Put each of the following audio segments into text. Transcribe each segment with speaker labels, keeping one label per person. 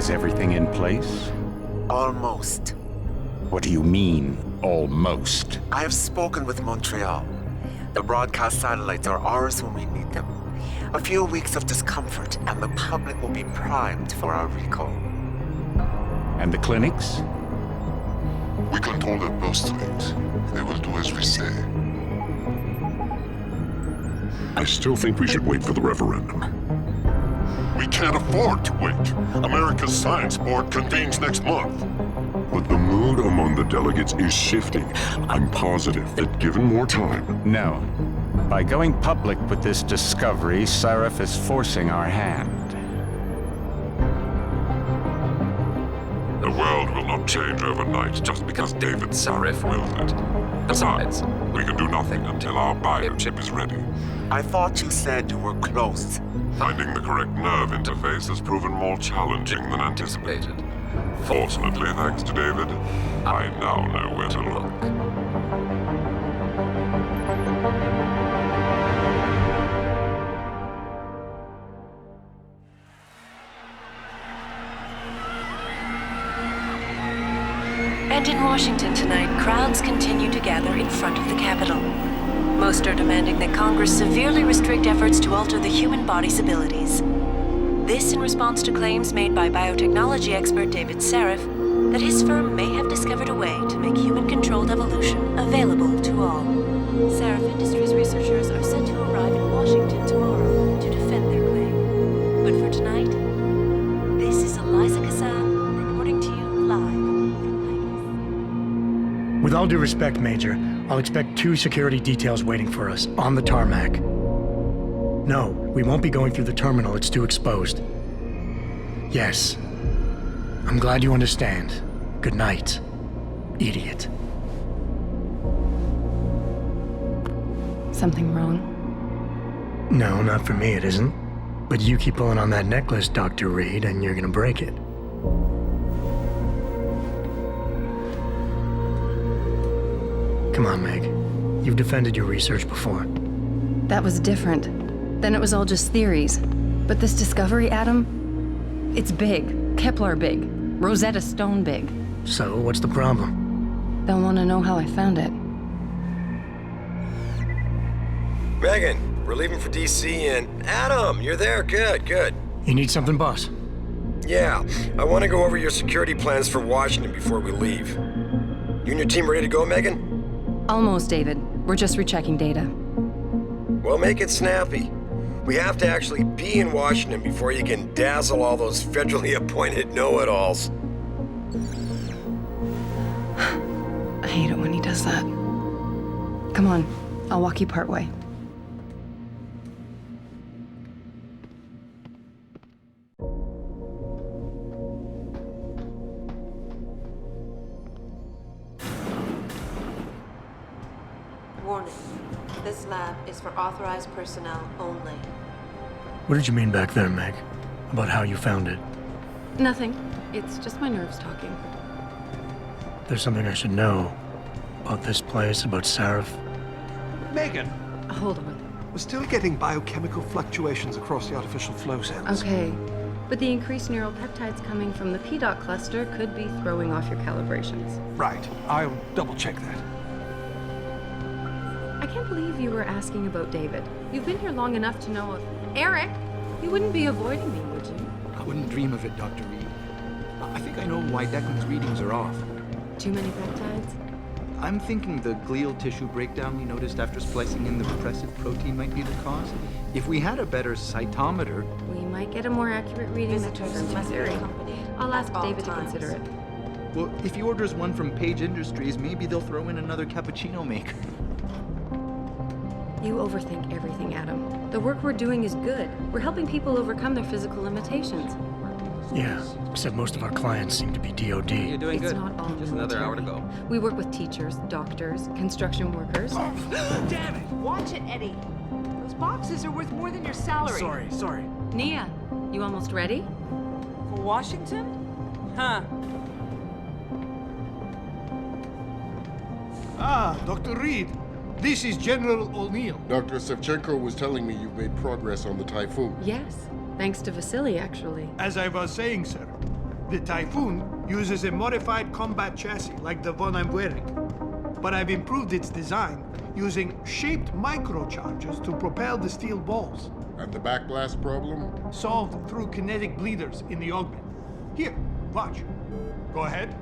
Speaker 1: Is everything in place?
Speaker 2: Almost.
Speaker 1: What do you mean, almost?
Speaker 2: I have spoken with Montreal. The broadcast satellites are ours when we need them. A few weeks of discomfort, and the public will be primed for our recall.
Speaker 1: And the clinics?
Speaker 3: We control their birth rate. They will do as we say.
Speaker 4: I still think we should wait for the referendum.
Speaker 3: We can't afford to wait. America's Science Board convenes next month.
Speaker 4: But the mood among the delegates is shifting. I'm positive that given more time...
Speaker 1: No. By going public with this discovery, Sarif is forcing our hand.
Speaker 4: The world will not change overnight just because David Sarif wills it. Besides, we can do nothing until our biochip is ready.
Speaker 2: I thought you said you were close.
Speaker 4: Finding the correct nerve interface has proven more challenging than anticipated. Fortunately, thanks to David, I now know where to look.
Speaker 5: And in Washington tonight, crowds continue to gather in front of the Capitol. Most are demanding that Congress severely restrict efforts to alter the human body's abilities. This in response to claims made by biotechnology expert David Sarif that his firm may have discovered a way to make human-controlled evolution available to all. Sarif Industries researchers are set to arrive in Washington tomorrow to defend their claim. But for tonight, this is Eliza Kassan reporting to you live from Vegas.
Speaker 6: With all due respect, Major, I'll expect 2 security details waiting for us on the tarmac. No, we won't be going through the terminal. It's too exposed. Yes. I'm glad you understand. Good night, idiot.
Speaker 7: Something wrong?
Speaker 6: No, not for me, it isn't. But you keep pulling on that necklace, Dr. Reed, and you're gonna break it. Come on, Meg. You've defended your research before.
Speaker 7: That was different. Then it was all just theories. But this discovery, Adam, it's big. Kepler big. Rosetta Stone big.
Speaker 6: So, what's the problem?
Speaker 7: They'll want to know how I found it.
Speaker 8: Megan, we're leaving for DC and... Adam, you're there. Good, good.
Speaker 6: You need something, boss?
Speaker 8: Yeah, I want to go over your security plans for Washington before we leave. You and your team ready to go, Megan?
Speaker 7: Almost, David. We're just rechecking data.
Speaker 8: Well, make it snappy. We have to actually be in Washington before you can dazzle all those federally appointed know-it-alls.
Speaker 7: I hate it when he does that. Come on, I'll walk you part way.
Speaker 5: Warning. This lab is for authorized personnel only.
Speaker 6: What did you mean back there, Meg? About how you found it?
Speaker 7: Nothing. It's just my nerves talking.
Speaker 6: There's something I should know. About this place, about Sarif.
Speaker 9: Megan!
Speaker 7: Hold on.
Speaker 9: We're still getting biochemical fluctuations across the artificial flow cells.
Speaker 7: Okay. But the increased neural peptides coming from the PDOT cluster could be throwing off your calibrations.
Speaker 9: Right. I'll double-check that.
Speaker 7: I can't believe you were asking about David. You've been here long enough to know of... Eric! You wouldn't be avoiding me, would you?
Speaker 9: I wouldn't dream of it, Dr. Reed. I think I know why Declan's readings are off.
Speaker 7: Too many peptides?
Speaker 10: I'm thinking the glial tissue breakdown we noticed after splicing in the repressive protein might be the cause. If we had a better cytometer...
Speaker 7: We might get a more accurate reading that confirms your theory. I'll ask David to consider it.
Speaker 10: Well, if he orders one from Page Industries, maybe they'll throw in another cappuccino maker.
Speaker 7: You overthink everything, Adam. The work we're doing is good. We're helping people overcome their physical limitations.
Speaker 6: Yeah, except most of our clients seem to be DOD.
Speaker 10: You're doing
Speaker 7: It's
Speaker 10: good.
Speaker 7: not all
Speaker 10: Just another hour to
Speaker 7: military.
Speaker 10: go.
Speaker 7: We work with teachers, doctors, construction workers.
Speaker 9: Damn it!
Speaker 11: Watch it, Eddie. Those boxes are worth more than your salary.
Speaker 9: Sorry.
Speaker 7: Nia, you almost ready?
Speaker 11: For Washington? Huh.
Speaker 12: Ah, Dr. Reed. This is General O'Neill.
Speaker 3: Dr. Sevchenko was telling me you've made progress on the Typhoon.
Speaker 7: Yes, thanks to Vasily, actually.
Speaker 12: As I was saying, sir, The Typhoon uses a modified combat chassis like the one I'm wearing. But I've improved its design using shaped microcharges to propel the steel balls.
Speaker 3: And the backblast problem?
Speaker 12: Solved through kinetic bleeders in the augment. Here, watch. Go ahead.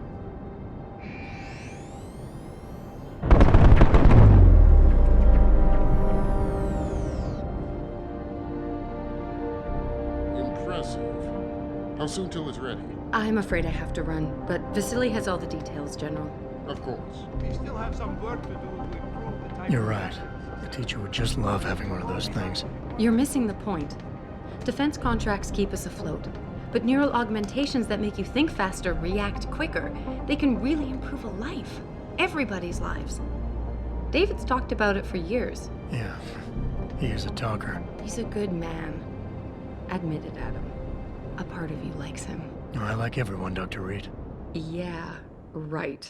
Speaker 3: Impressive. How soon till it's ready?
Speaker 7: I'm afraid I have to run, but Vasily has all the details, General.
Speaker 3: Of course.
Speaker 12: We still have some work to do to improve the Typhoon.
Speaker 6: You're right. The teacher would just love having one of those things.
Speaker 7: You're missing the point. Defense contracts keep us afloat, but neural augmentations that make you think faster, react quicker, they can really improve a life. Everybody's lives. David's talked about it for years.
Speaker 6: Yeah, he is a talker.
Speaker 7: He's a good man. Admit it, Adam. A part of you likes him.
Speaker 6: Oh, I like everyone, Dr. Reed.
Speaker 7: Yeah, right.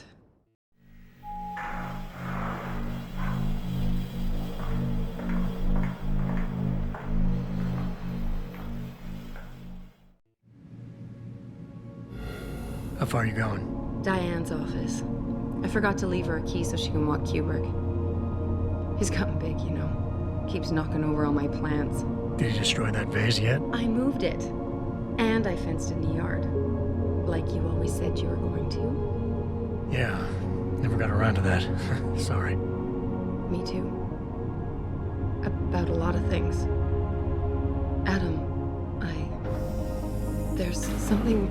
Speaker 6: How far are you going?
Speaker 7: Diane's office. I forgot to leave her a key so she can walk Kubrick. He's gotten big, you know. Keeps knocking over all my plants.
Speaker 6: Did you destroy that vase yet?
Speaker 7: I moved it. And I fenced in the yard. Like you always said you were going to.
Speaker 6: Yeah, never got around to that. Sorry.
Speaker 7: Me too. About a lot of things. Adam, there's something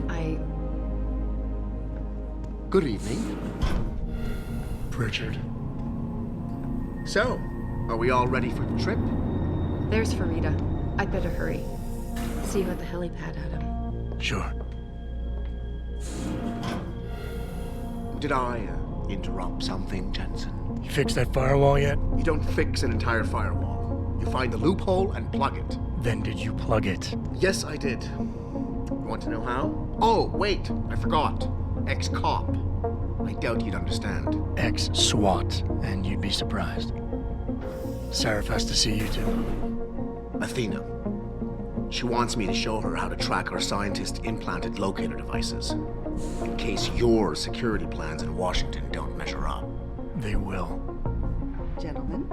Speaker 13: Good evening.
Speaker 6: Pritchard.
Speaker 13: So, are we all ready for the trip?
Speaker 7: There's Farida. I'd better hurry. See you at the helipad, Adam.
Speaker 6: Sure.
Speaker 13: Did I interrupt something, Jensen?
Speaker 6: You fixed that firewall yet?
Speaker 13: You don't fix an entire firewall. You find the loophole and plug it.
Speaker 6: Then did you plug it?
Speaker 13: Yes, I did. You want to know how? Oh, wait, I forgot. Ex-cop. I doubt you'd understand.
Speaker 6: Ex-SWAT, and you'd be surprised. Sarif has to see you too.
Speaker 13: Athena. She wants me to show her how to track our scientist-implanted locator devices. In case your security plans in Washington don't measure up.
Speaker 6: They will.
Speaker 14: Gentlemen,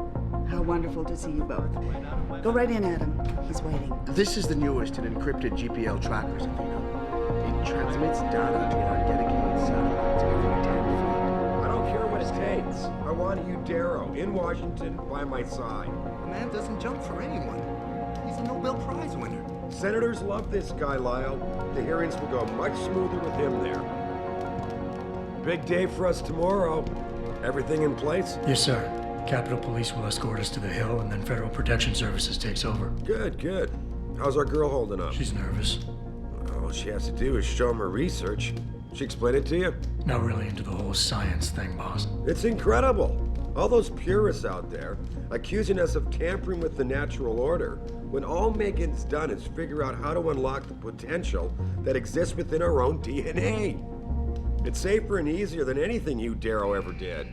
Speaker 14: how wonderful to see you both. Go right in, Adam. He's waiting.
Speaker 13: This is the newest in encrypted GPL trackers, Athena. It transmits data to our dedicated satellites every 10 feet.
Speaker 15: I don't care what it takes. I want you, Darrow, in Washington, by my side.
Speaker 13: The man doesn't jump for anyone. He's a Nobel Prize winner.
Speaker 15: Senators love this guy, Lyle. The hearings will go much smoother with him there. Big day for us tomorrow. Everything in place?
Speaker 6: Yes, sir. Capitol Police will escort us to the Hill, and then Federal Protection Services takes over.
Speaker 15: Good, good. How's our girl holding up?
Speaker 6: She's nervous.
Speaker 15: All she has to do is show him her research. She explained it to you?
Speaker 6: Not really into the whole science thing, boss.
Speaker 15: It's incredible. All those purists out there accusing us of tampering with the natural order, when all Megan's done is figure out how to unlock the potential that exists within our own DNA. It's safer and easier than anything you, Darrow, ever did.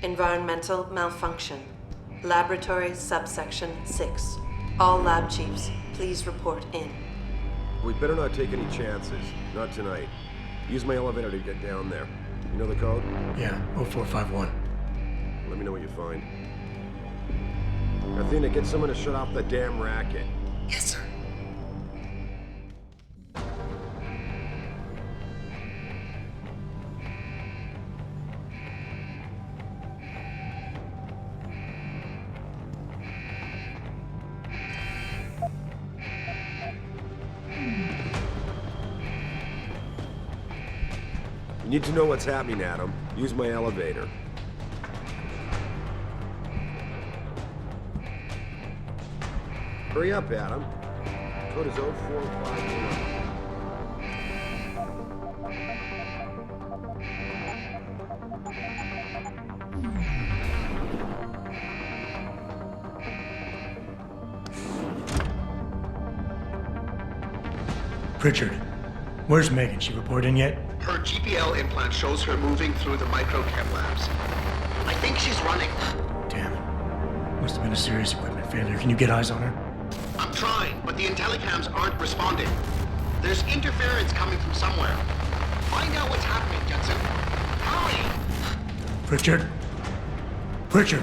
Speaker 5: Environmental malfunction. Laboratory subsection 6. All lab chiefs, please report in.
Speaker 15: We better not take any chances. Not tonight. Use my elevator to get down there. You know the code?
Speaker 6: Yeah, 0451.
Speaker 15: Let me know what you find. Athena, get someone to shut off the damn racket.
Speaker 13: Yes, sir.
Speaker 15: You need to know what's happening, Adam. Use my elevator. Hurry up, Adam. Code is 0451.
Speaker 6: Pritchard, where's Megan? She report in yet?
Speaker 13: Her GPL implant shows her moving through the microchem labs. I think she's running.
Speaker 6: Damn it. Must have been a serious equipment failure. Can you get eyes on her?
Speaker 13: I'm trying, but the IntelliCams aren't responding. There's interference coming from somewhere. Find out what's happening, Jensen. Hurry!
Speaker 6: Pritchard? Pritchard!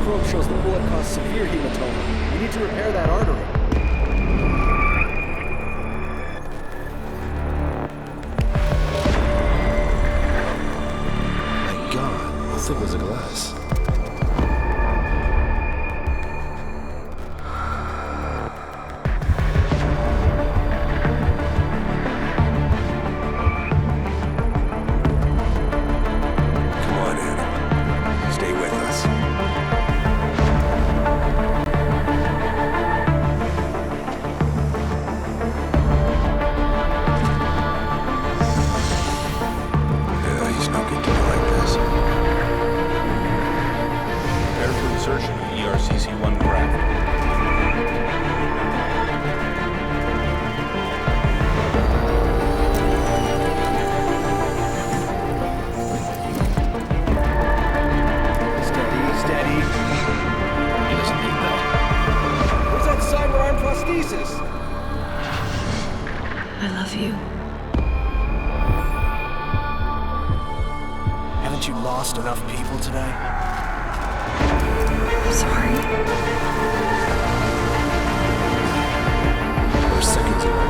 Speaker 16: probe shows the bullet caused severe hematoma. We need to repair that artery.
Speaker 13: My God, how thick was the glass?
Speaker 16: Haven't you lost enough people today?
Speaker 7: I'm sorry.
Speaker 13: We're seconds away.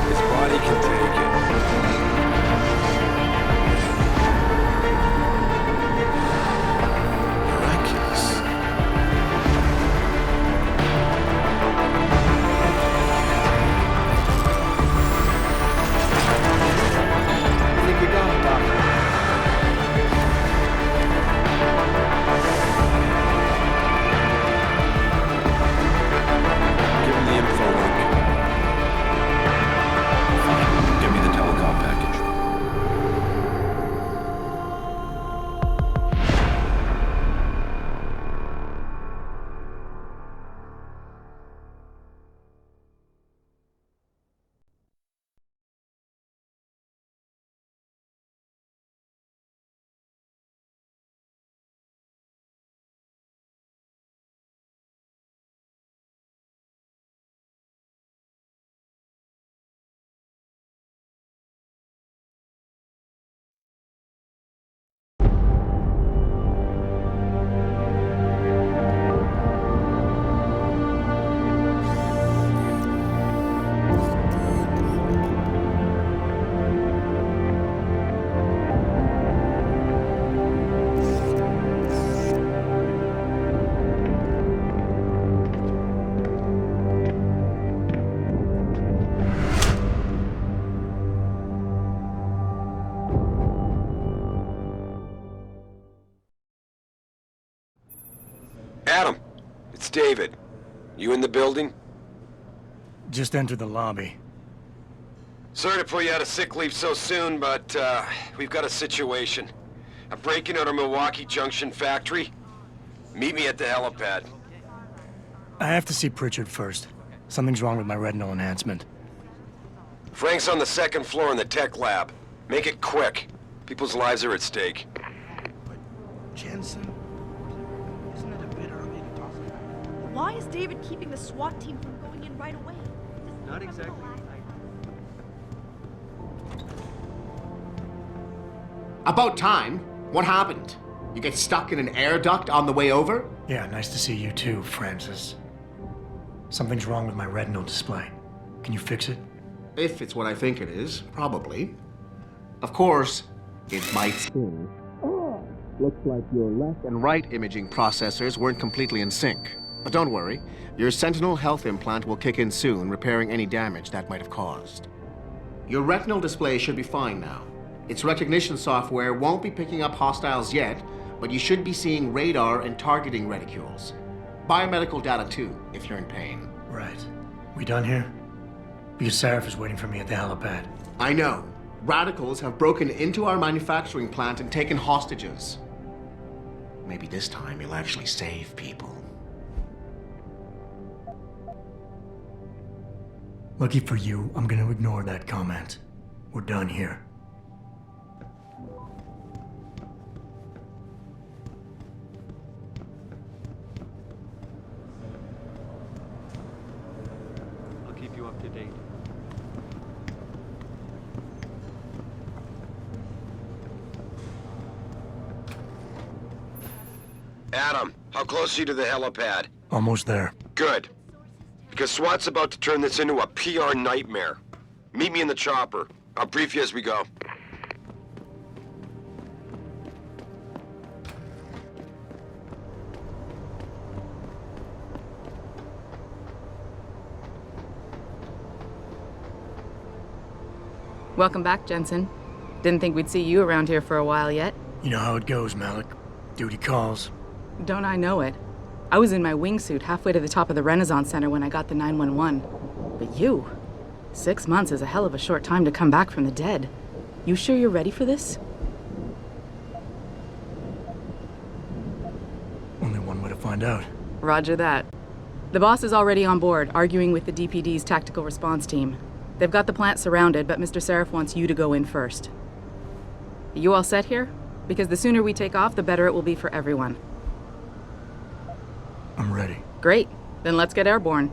Speaker 15: His body can take it.
Speaker 13: Miraculous.
Speaker 16: I think you got it, Doctor.
Speaker 15: Give him the info link.
Speaker 17: Fine. Give me the telecom package.
Speaker 8: Adam, it's David. You in the building?
Speaker 6: Just entered the lobby.
Speaker 8: Sorry to put you out of sick leave so soon, but we've got a situation. I'm breaking out of Milwaukee Junction factory. Meet me at the helipad.
Speaker 6: I have to see Pritchard first. Something's wrong with my retinal enhancement.
Speaker 8: Frank's on the second floor in the tech lab. Make it quick. People's lives are at stake.
Speaker 12: Jensen, isn't it a bit early to talk about?
Speaker 11: Why is David keeping the SWAT team from going in right away?
Speaker 10: Not exactly.
Speaker 13: About time. What happened? You get stuck in an air duct on the way over?
Speaker 6: Yeah, nice to see you too, Francis. Something's wrong with my retinal display. Can you fix it?
Speaker 13: If it's what I think it is, probably. Of course, it might still. Looks like your left and right imaging processors weren't completely in sync. But don't worry, your Sentinel health implant will kick in soon, repairing any damage that might have caused. Your retinal display should be fine now. Its recognition software won't be picking up hostiles yet, but you should be seeing radar and targeting reticules. Biomedical data too, if you're in pain.
Speaker 6: Right. We done here? Because Sarif is waiting for me at the helipad.
Speaker 13: I know. Radicals have broken into our manufacturing plant and taken hostages. Maybe this time you'll actually save people.
Speaker 6: Lucky for you, I'm gonna ignore that comment. We're done here.
Speaker 10: I'll keep you up to date.
Speaker 8: Adam, how close are you to the helipad?
Speaker 6: Almost there.
Speaker 8: Good. Because SWAT's about to turn this into a PR nightmare. Meet me in the chopper. I'll brief you as we go.
Speaker 18: Welcome back, Jensen. Didn't think we'd see you around here for a while yet.
Speaker 6: You know how it goes, Malik. Duty calls.
Speaker 18: Don't I know it? I was in my wingsuit halfway to the top of the Renaissance Center when I got the 911. But you? 6 months is a hell of a short time to come back from the dead. You sure you're ready for this?
Speaker 6: Only one way to find out.
Speaker 18: Roger that. The boss is already on board, arguing with the DPD's tactical response team. They've got the plant surrounded, but Mr. Sarif wants you to go in first. You all set here? Because the sooner we take off, the better it will be for everyone.
Speaker 6: I'm ready.
Speaker 18: Great. Then let's get airborne.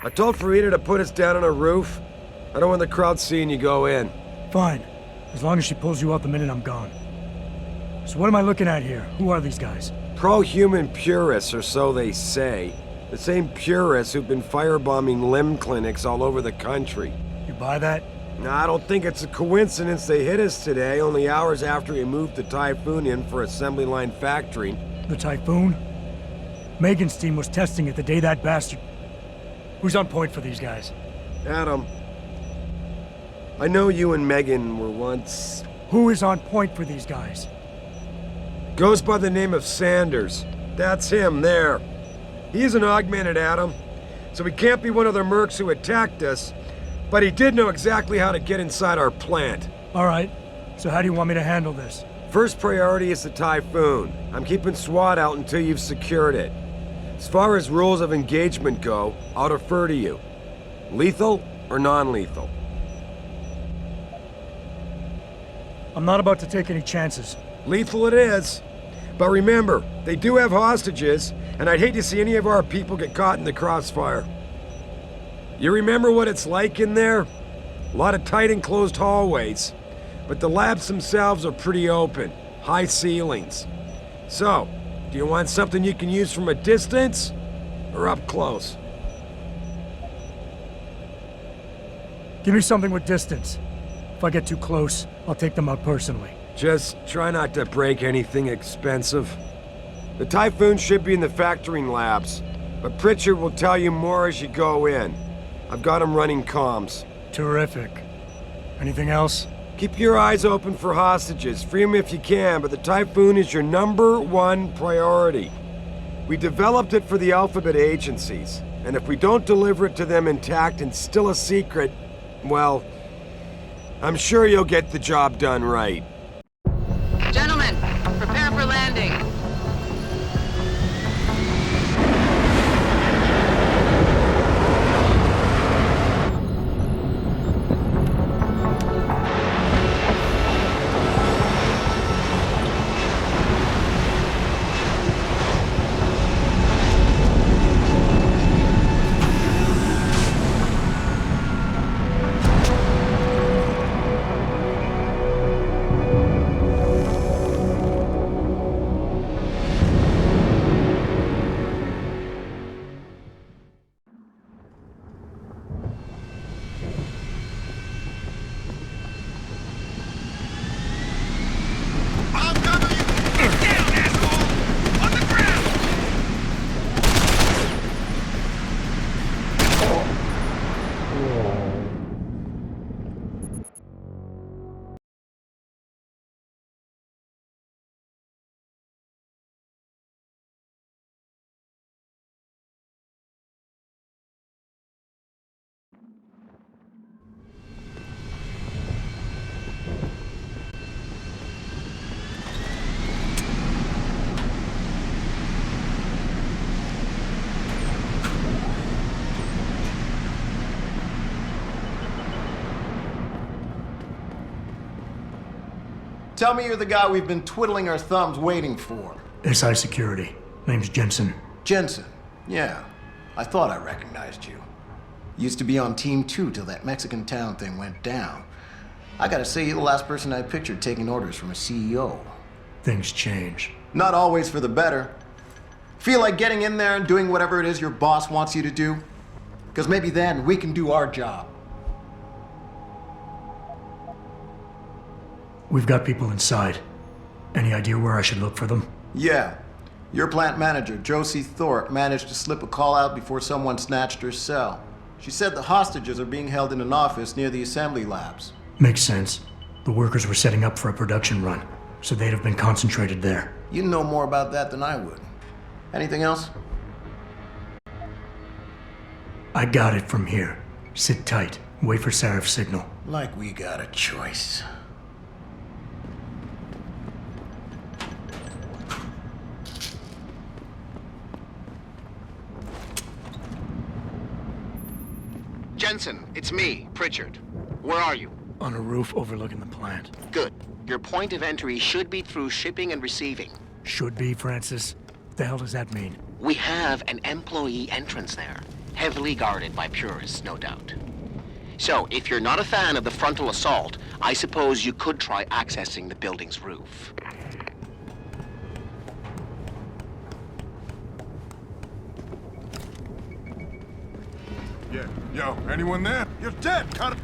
Speaker 15: I told Farida to put us down on a roof. I don't want the crowd seeing you go in.
Speaker 6: Fine. As long as she pulls you out the minute I'm gone. So what am I looking at here? Who are these guys?
Speaker 15: Pro-human purists, or so they say. The same purists who've been firebombing limb clinics all over the country.
Speaker 6: You buy that?
Speaker 15: No, I don't think it's a coincidence they hit us today, only hours after we moved the Typhoon in for assembly line factory.
Speaker 6: The Typhoon? Megan's team was testing it the day that bastard... Who's on point for these guys?
Speaker 15: Adam. I know you and Megan were once...
Speaker 6: Who is on point for these guys?
Speaker 15: Goes by the name of Sanders. That's him, there. He is an augmented Adam, so he can't be one of the mercs who attacked us, but he did know exactly how to get inside our plant.
Speaker 6: All right. So how do you want me to handle this?
Speaker 15: First priority is the Typhoon. I'm keeping SWAT out until you've secured it. As far as rules of engagement go, I'll defer to you. Lethal or non-lethal?
Speaker 6: I'm not about to take any chances.
Speaker 15: Lethal it is. But remember, they do have hostages, and I'd hate to see any of our people get caught in the crossfire. You remember what it's like in there? A lot of tight enclosed hallways, but the labs themselves are pretty open, high ceilings. So, do you want something you can use from a distance, or up close?
Speaker 6: Give me something with distance. If I get too close, I'll take them out personally.
Speaker 15: Just try not to break anything expensive. The Typhoon should be in the factoring labs, but Pritchard will tell you more as you go in. I've got him running comms.
Speaker 6: Terrific. Anything else?
Speaker 15: Keep your eyes open for hostages. Free them if you can, but the Typhoon is your #1 priority. We developed it for the Alphabet agencies, and if we don't deliver it to them intact and still a secret, well, I'm sure you'll get the job done right.
Speaker 18: Gentlemen, prepare for landing.
Speaker 13: Tell me you're the guy we've been twiddling our thumbs waiting for.
Speaker 6: SI Security. Name's Jensen.
Speaker 13: Jensen. Yeah. I thought I recognized you. Used to be on Team 2 till that Mexican town thing went down. I gotta say, you're the last person I pictured taking orders from a CEO.
Speaker 6: Things change.
Speaker 13: Not always for the better. Feel like getting in there and doing whatever it is your boss wants you to do? Because maybe then we can do our job.
Speaker 6: We've got people inside. Any idea where I should look for them?
Speaker 13: Yeah. Your plant manager, Josie Thorpe, managed to slip a call out before someone snatched her cell. She said the hostages are being held in an office near the assembly labs.
Speaker 6: Makes sense. The workers were setting up for a production run, so they'd have been concentrated there.
Speaker 13: You know more about that than I would. Anything else?
Speaker 6: I got it from here. Sit tight. Wait for Sarif's signal.
Speaker 13: Like we got a choice.
Speaker 19: Jensen, it's me, Pritchard. Where are you?
Speaker 6: On a roof overlooking the plant.
Speaker 19: Good. Your point of entry should be through shipping and receiving.
Speaker 6: Should be, Francis. What the hell does that mean?
Speaker 19: We have an employee entrance there, heavily guarded by purists, no doubt. So, if you're not a fan of the frontal assault, I suppose you could try accessing the building's roof.
Speaker 3: Yeah, yo, anyone there? You're dead! Cut it!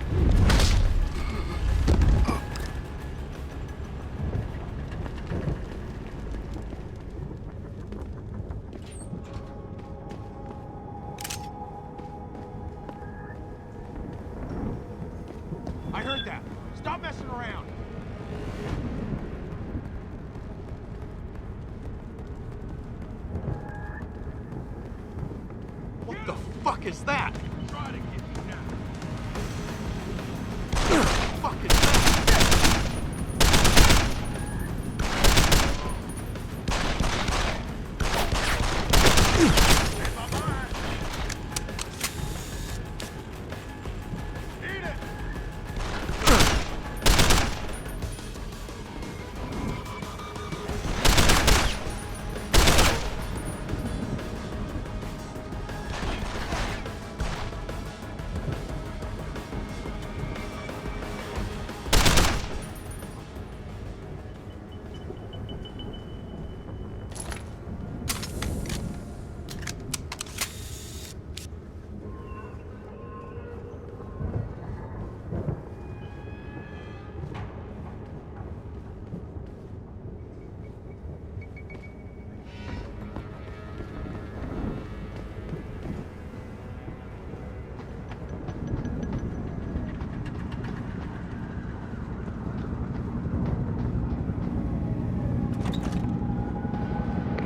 Speaker 12: I heard that. Stop messing around.
Speaker 13: What the fuck is that?
Speaker 12: Try to get me now.
Speaker 13: Fuck is that?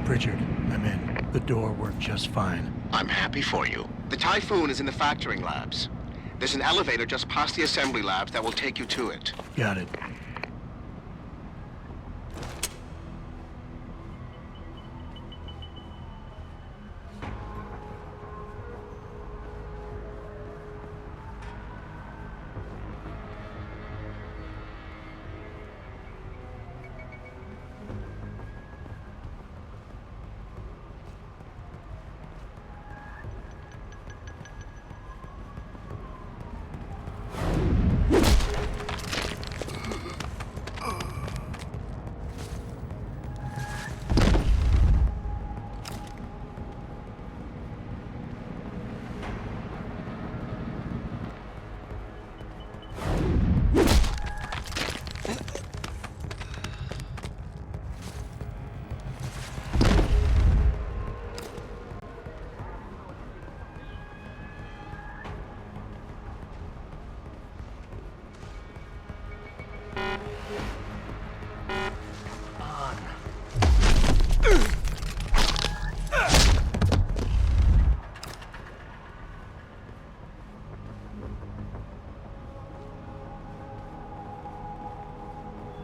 Speaker 6: Pritchard, I'm in. The door worked just fine.
Speaker 19: I'm happy for you. The Typhoon is in the factoring labs. There's an elevator just past the assembly labs that will take you to it.
Speaker 6: Got it.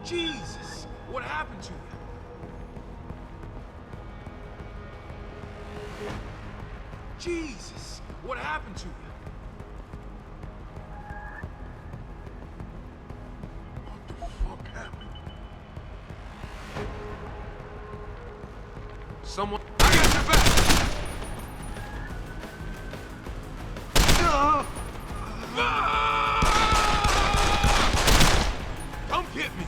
Speaker 12: Jesus! What happened to you? Jesus! What happened to you?
Speaker 3: What the fuck happened?
Speaker 8: Someone... I got your back! Come get me!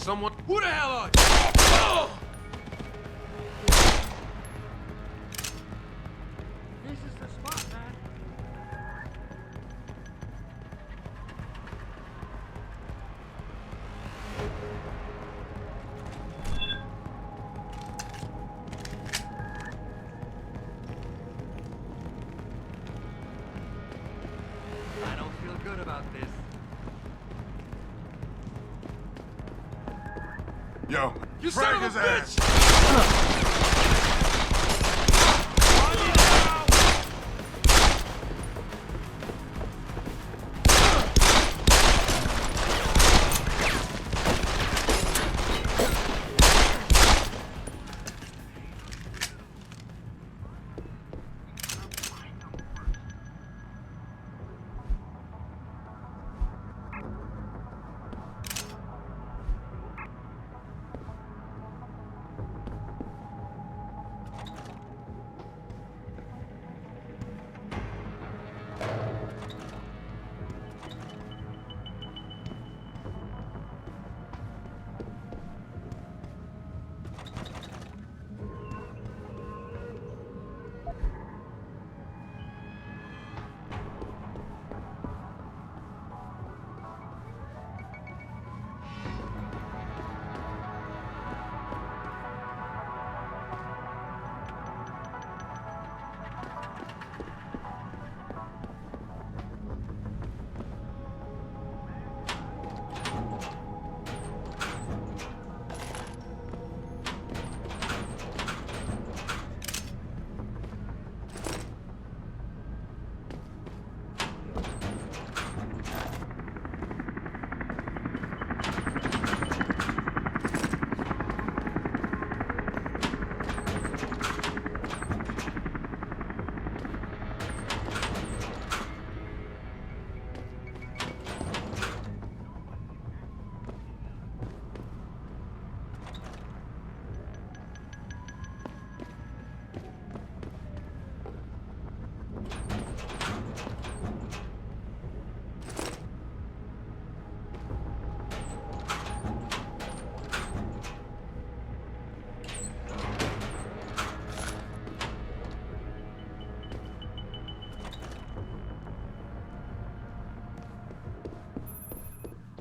Speaker 8: Someone... Who the hell are you? Oh!
Speaker 12: This is the spot, man.
Speaker 20: I don't feel good about this.
Speaker 3: Yo,
Speaker 8: You
Speaker 3: frag
Speaker 8: son of
Speaker 3: his
Speaker 8: a
Speaker 3: ass!
Speaker 8: bitch!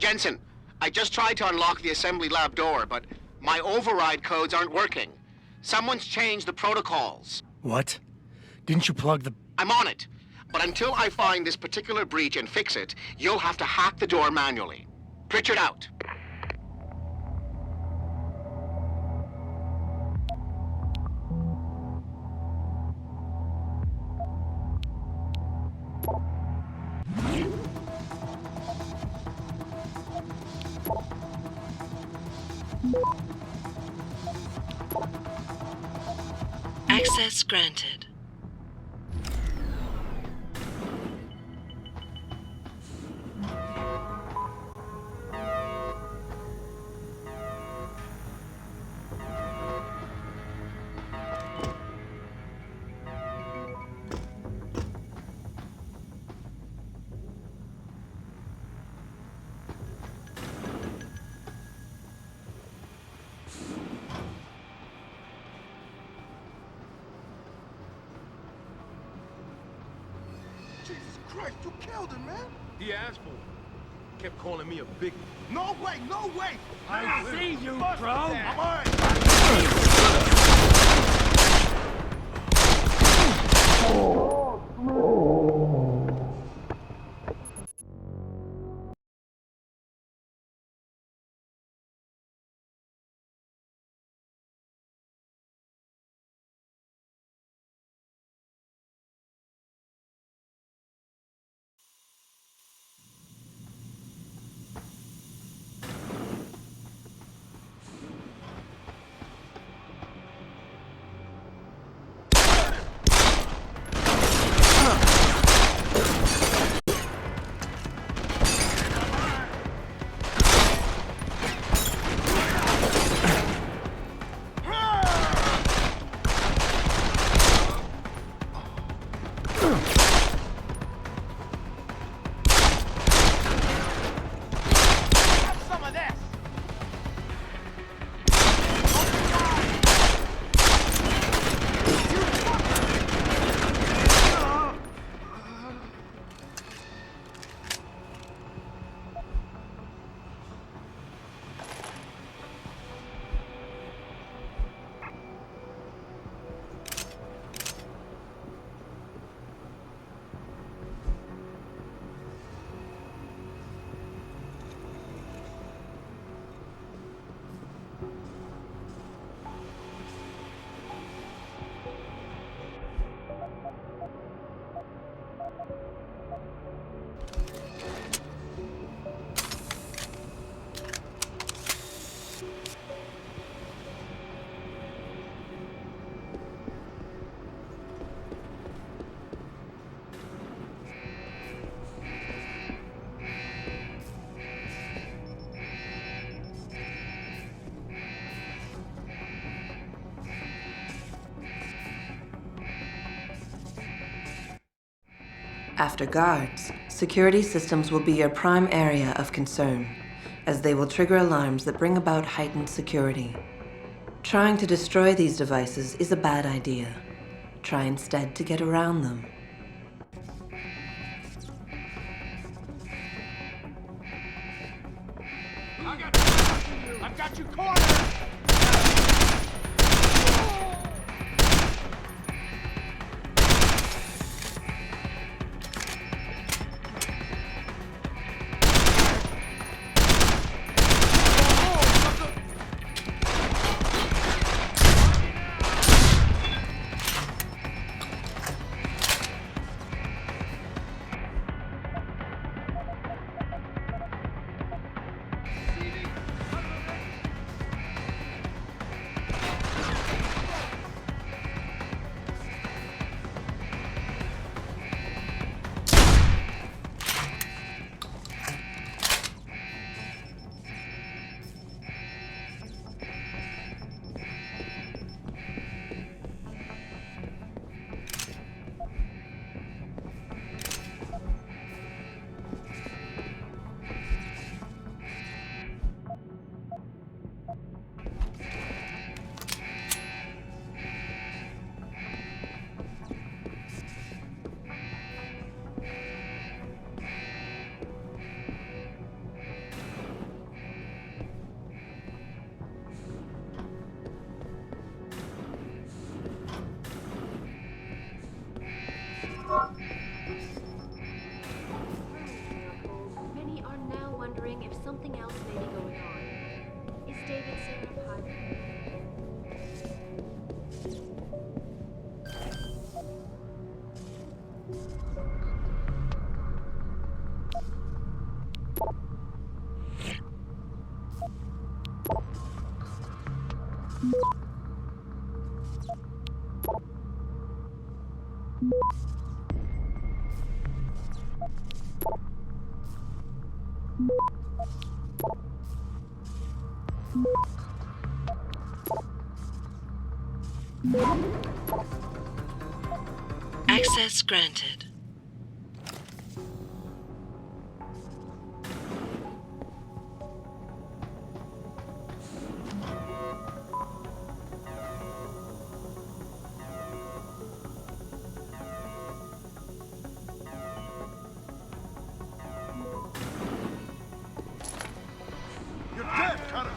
Speaker 19: Jensen, I just tried to unlock the assembly lab door, but My override codes aren't working. Someone's changed the protocols.
Speaker 6: What? Didn't you plug the...
Speaker 19: I'm on it. But until I find this particular breach and fix it, you'll have to hack the door manually. Pritchard out.
Speaker 5: Access granted.
Speaker 21: Jesus Christ, you killed him, man! He asked for it. Kept calling me a big... No way, no way! I see you, bro! I'm
Speaker 5: After guards, security systems will be your prime area of concern, as they will trigger alarms that bring about heightened security. Trying to destroy these devices is a bad idea. Try instead to get around them.
Speaker 21: I've got you cornered!
Speaker 1: something else may be going on. Is David Sarah hiding?
Speaker 5: Access granted.
Speaker 21: You're dead, Cutter!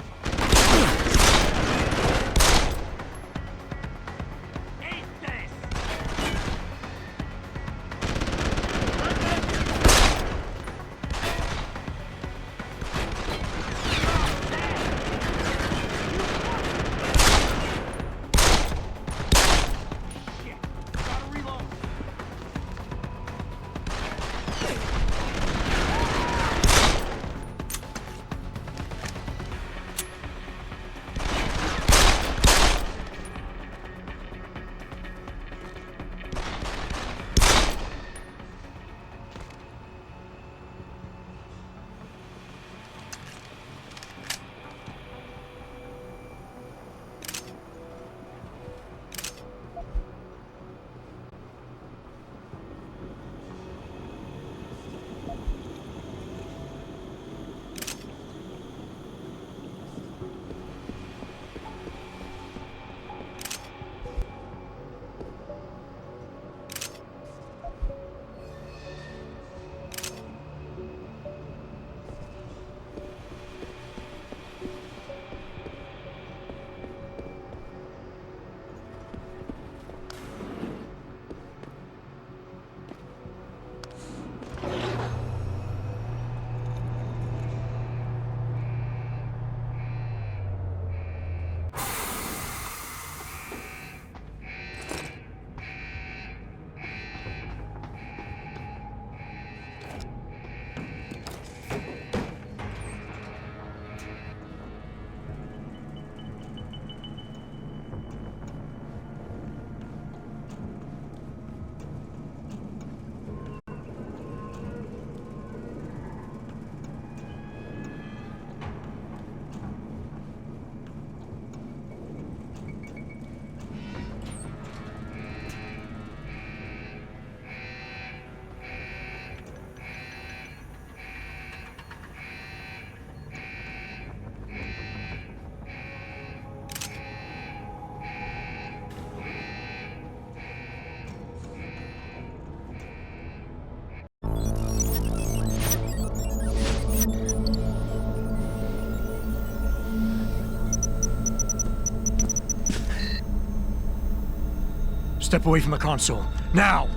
Speaker 6: Step away from the console. Now!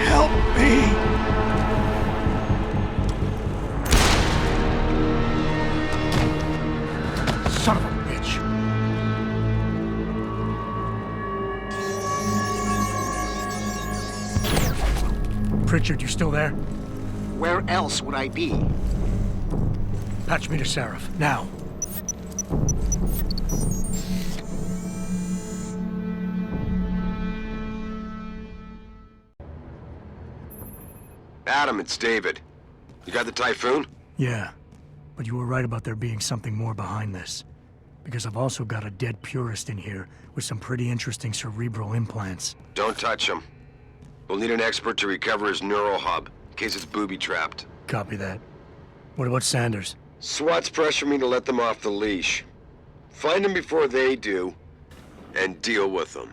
Speaker 6: Help me! Son of a bitch! Pritchard, you still there?
Speaker 19: Where else would I be?
Speaker 6: Patch me to Seraph, now.
Speaker 8: Adam, it's David. You got the Typhoon?
Speaker 6: Yeah, but you were right about there being something more behind this. Because I've also got a dead purist in here with some pretty interesting cerebral implants.
Speaker 8: Don't touch him. We'll need an expert to recover his neural hub, in case it's booby-trapped.
Speaker 6: Copy that. What about Sanders?
Speaker 8: SWAT's pressure me to let them off the leash. Find them before they do, and deal with them.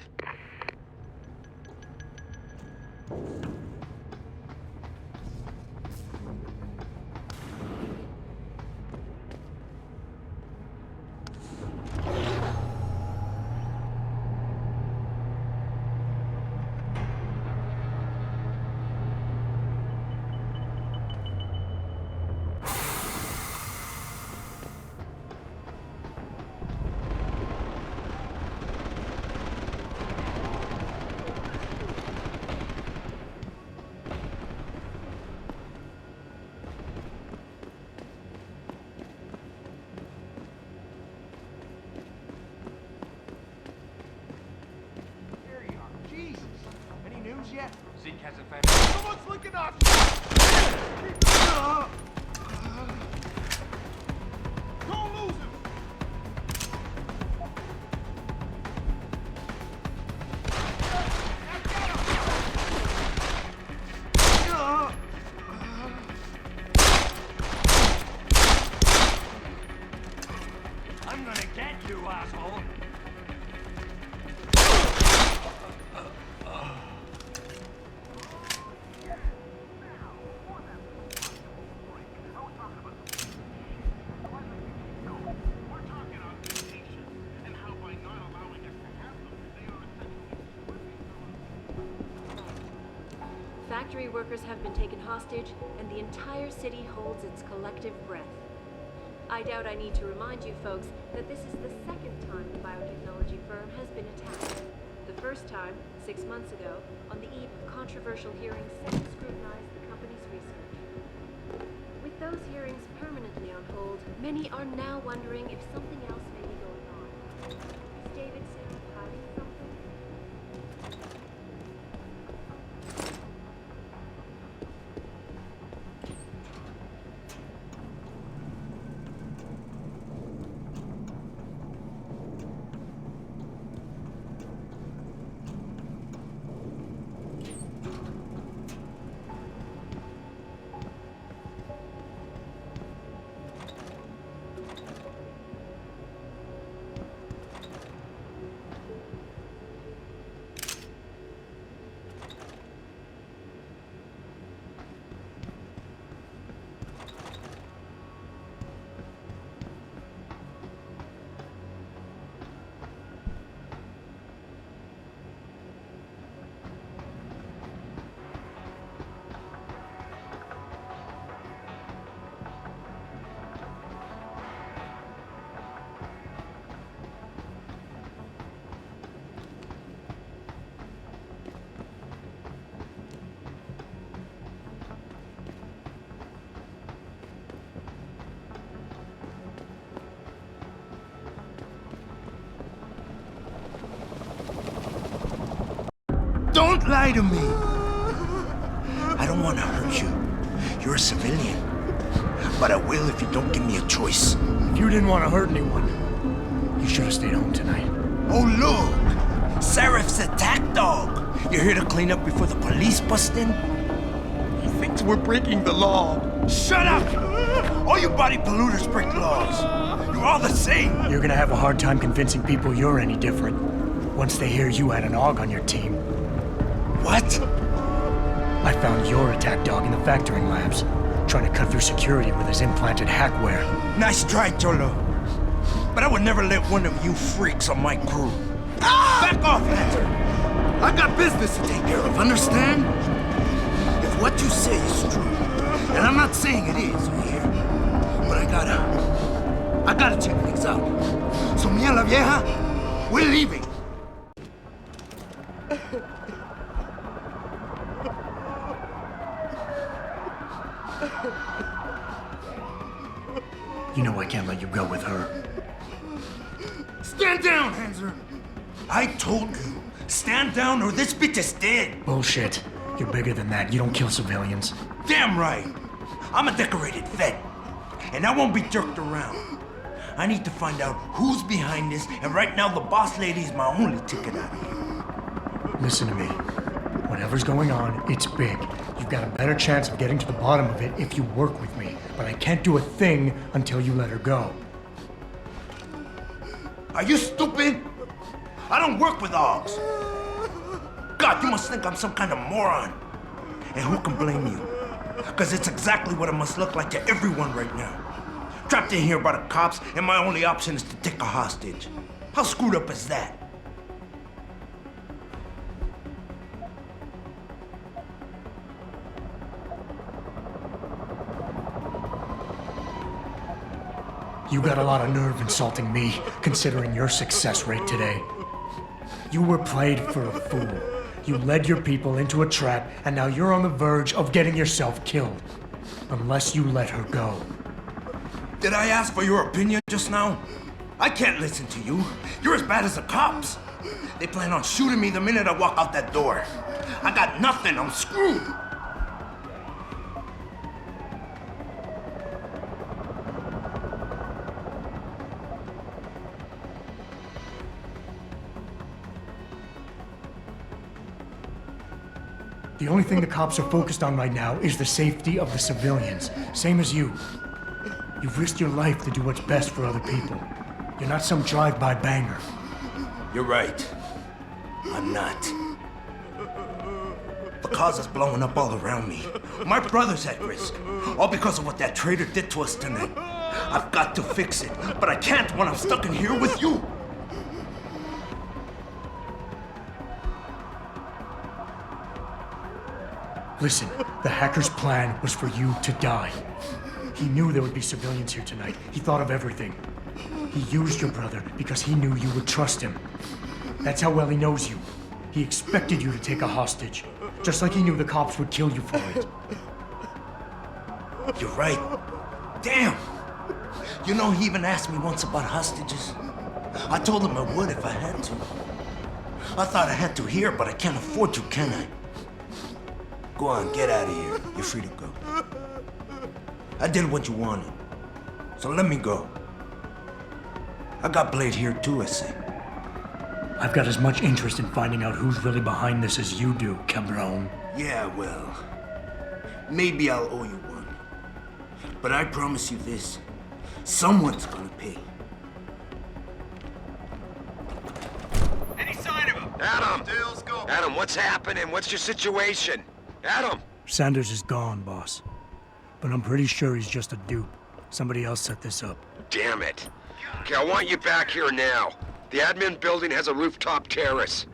Speaker 20: Zeke hasn't found... Someone's looking at us! Don't lose him! I'm gonna get you, asshole!
Speaker 5: Factory workers have been taken hostage, and the entire city holds its collective breath. I doubt I need to remind you folks that this is the second time the biotechnology firm has been attacked. The first time, 6 months ago, on the eve of controversial hearings set to scrutinize the company's research. With those hearings permanently on hold, many are now wondering if something else may be going on. Is David Sarah hiding something?
Speaker 2: Don't lie to me! I don't want to hurt you. You're a civilian. But I will if you don't give me a choice.
Speaker 6: If you didn't want to hurt anyone, you should have stayed home tonight.
Speaker 2: Oh, look! Serif's attack dog! You're here to clean up before the police bust in? He thinks we're breaking the law. Shut up! All you body polluters break laws. You're all the same.
Speaker 6: You're gonna have a hard time convincing people you're any different once they hear you had an AUG on your team.
Speaker 2: What?
Speaker 6: I found your attack dog in the factoring labs, trying to cut through security with his implanted hackware.
Speaker 2: Nice try, Tolucc. But I would never let one of you freaks on my crew. Ah! Back off, Hunter! I got business to take care of, understand? If what you say is true, and I'm not saying it is here, but I gotta check things out. So, mia la vieja, we're leaving.
Speaker 6: You know I can't let you go with her.
Speaker 2: Stand down, Hanser! I told you, stand down or this bitch is dead!
Speaker 6: Bullshit. You're bigger than that. You don't kill civilians.
Speaker 2: Damn right! I'm a decorated vet, and I won't be jerked around. I need to find out who's behind this, and right now the boss lady is my only ticket out of here.
Speaker 6: Listen to me. Whatever's going on, it's big. You've got a better chance of getting to the bottom of it if you work with me. But I can't do a thing until you let her go.
Speaker 2: Are you stupid? I don't work with AUGs. God, you must think I'm some kind of moron. And who can blame you? Because it's exactly what it must look like to everyone right now. Trapped in here by the cops, and my only option is to take a hostage. How screwed up is that?
Speaker 6: You got a lot of nerve insulting me, considering your success rate today. You were played for a fool. You led your people into a trap, and now you're on the verge of getting yourself killed. Unless you let her go.
Speaker 2: Did I ask for your opinion just now? I can't listen to you. You're as bad as the cops. They plan on shooting me the minute I walk out that door. I got nothing. I'm screwed.
Speaker 6: The only thing the cops are focused on right now is the safety of the civilians. Same as you. You've risked your life to do what's best for other people. You're not some drive-by banger.
Speaker 2: You're right. I'm not. The cause is blowing up all around me. My brother's at risk. All because of what that traitor did to us tonight. I've got to fix it, but I can't when I'm stuck in here with you.
Speaker 6: Listen, the hacker's plan was for you to die. He knew there would be civilians here tonight. He thought of everything. He used your brother because he knew you would trust him. That's how well he knows you. He expected you to take a hostage, just like he knew the cops would kill you for it.
Speaker 2: You're right. Damn! You know, he even asked me once about hostages. I told him I would if I had to. I thought I had to here, but I can't afford to, can I? Go on, get out of here. You're free to go. I did what you wanted, so let me go. I got Blade here too, I say.
Speaker 6: I've got as much interest in finding out who's really behind this as you do, cabron.
Speaker 2: Yeah, well, maybe I'll owe you one. But I promise you this, someone's gonna pay.
Speaker 8: Any sign of him? Adam! Adam, what's happening? What's your situation? Adam!
Speaker 6: Sanders is gone, boss. But I'm pretty sure he's just a dupe. Somebody else set this up.
Speaker 8: Damn it. Okay, I want you back here now. The admin building has a rooftop terrace.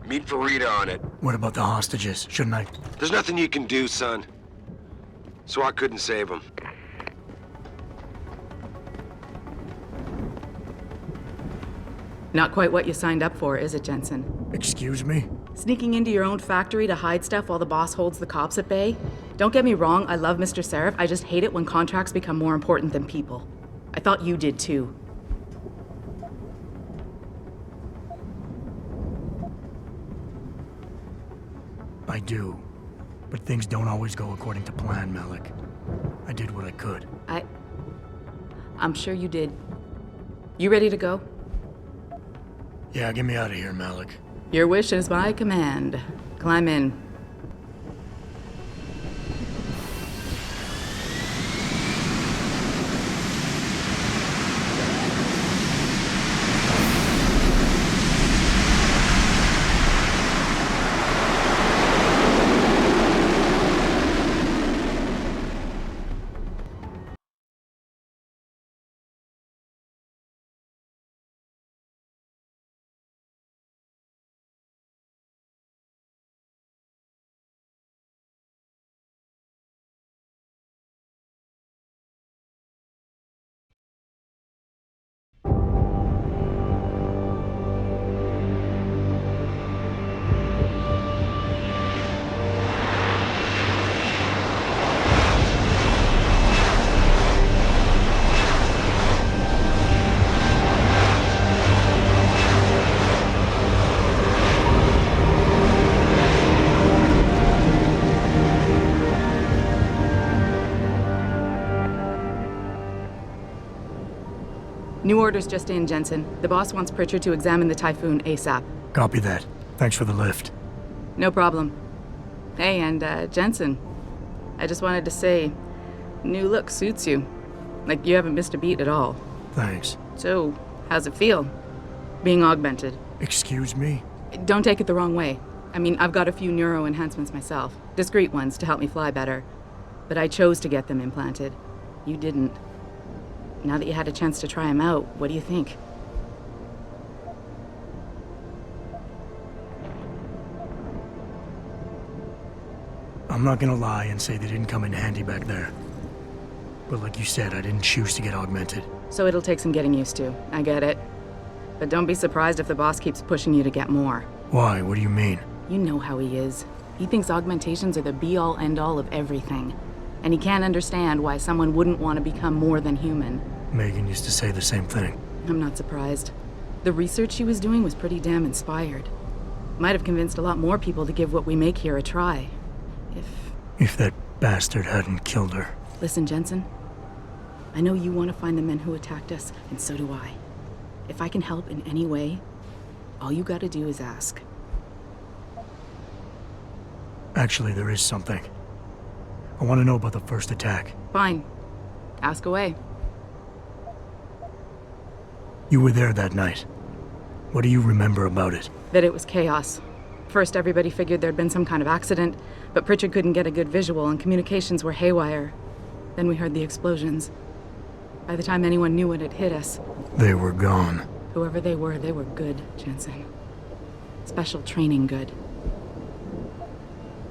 Speaker 8: Meet for Rita on it.
Speaker 6: What about the hostages? Shouldn't I?
Speaker 8: There's nothing you can do, son. So I couldn't save them.
Speaker 18: Not quite what you signed up for, is it, Jensen?
Speaker 6: Excuse me?
Speaker 18: Sneaking into your own factory to hide stuff while the boss holds the cops at bay? Don't get me wrong, I love Mr. Seraph. I just hate it when contracts become more important than people. I thought you did too.
Speaker 6: I do. But things don't always go according to plan, Malik. I did what I could.
Speaker 18: I'm sure you did. You ready to go?
Speaker 6: Yeah, get me out of here, Malik.
Speaker 18: Your wish is my command. Climb in. New orders just in, Jensen. The boss wants Pritchard to examine the Typhoon ASAP.
Speaker 6: Copy that. Thanks for the lift.
Speaker 18: No problem. Hey, and Jensen, I just wanted to say, new look suits you. Like, you haven't missed a beat at all.
Speaker 6: Thanks.
Speaker 18: So, how's it feel, being augmented?
Speaker 6: Excuse me?
Speaker 18: Don't take it the wrong way. I mean, I've got a few neuro enhancements myself. Discreet ones to help me fly better. But I chose to get them implanted. You didn't. Now that you had a chance to try them out, what do you think?
Speaker 6: I'm not gonna lie and say they didn't come in handy back there. But like you said, I didn't choose to get augmented.
Speaker 18: So it'll take some getting used to. I get it. But don't be surprised if the boss keeps pushing you to get more.
Speaker 6: Why? What do you mean?
Speaker 18: You know how he is. He thinks augmentations are the be-all, end-all of everything. And he can't understand why someone wouldn't want to become more than human.
Speaker 6: Megan used to say the same thing.
Speaker 18: I'm not surprised. The research she was doing was pretty damn inspired. Might have convinced a lot more people to give what we make here a try.
Speaker 6: If that bastard hadn't killed her.
Speaker 18: Listen, Jensen. I know you want to find the men who attacked us, and so do I. If I can help in any way, all you gotta do is ask.
Speaker 6: Actually, there is something. I want to know about the first attack.
Speaker 18: Fine. Ask away.
Speaker 6: You were there that night. What do you remember about it?
Speaker 18: That it was chaos. First, everybody figured there'd been some kind of accident, but Pritchard couldn't get a good visual and communications were haywire. Then we heard the explosions. By the time anyone knew what had hit us...
Speaker 6: They were gone.
Speaker 18: Whoever they were good, Jensen. Special training good.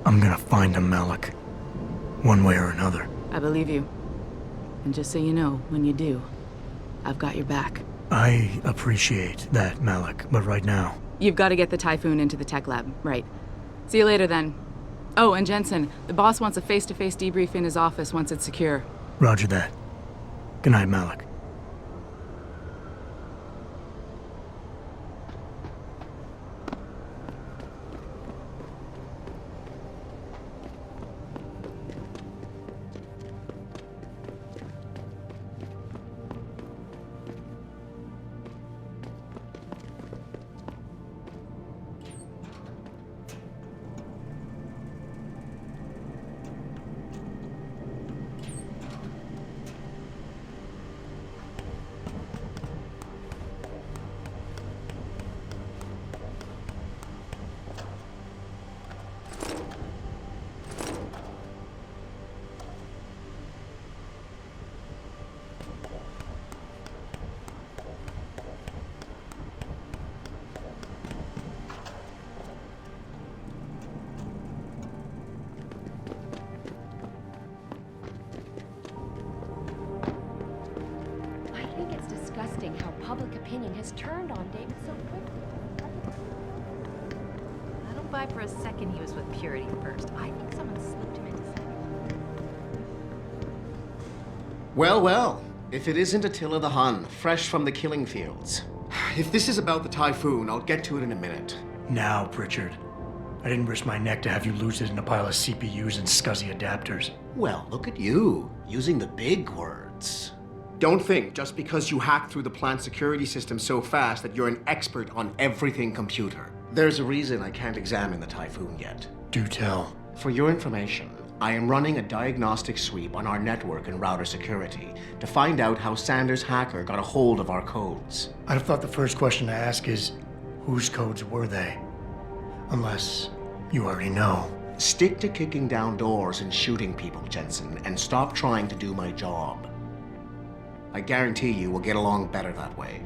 Speaker 6: I'm gonna find him, Malik. One way or another.
Speaker 18: I believe you. And just so you know, when you do, I've got your back.
Speaker 6: I appreciate that, Malik, but right now...
Speaker 18: You've got to get the Typhoon into the tech lab, right. See you later, then. Oh, and Jensen, the boss wants a face-to-face debrief in his office once it's secure.
Speaker 6: Roger that. Good night, Malik.
Speaker 1: How public opinion has turned on David so quickly.
Speaker 7: I don't buy for a second he was with Purity first. I think someone slipped him into something.
Speaker 13: Well, well. If it isn't Attila the Hun, fresh from the killing fields. If this is about the Typhoon, I'll get to it in a minute.
Speaker 6: Now, Pritchard. I didn't risk my neck to have you lose it in a pile of CPUs and scuzzy adapters.
Speaker 13: Well, look at you, using the big words. Don't think just because you hacked through the plant security system so fast that you're an expert on everything computer. There's a reason I can't examine the Typhoon yet.
Speaker 6: Do tell.
Speaker 13: For your information, I am running a diagnostic sweep on our network and router security to find out how Sanders' hacker got a hold of our codes.
Speaker 6: I'd have thought the first question to ask is, whose codes were they? Unless you already know.
Speaker 13: Stick to kicking down doors and shooting people, Jensen, and stop trying to do my job. I guarantee you we'll get along better that way.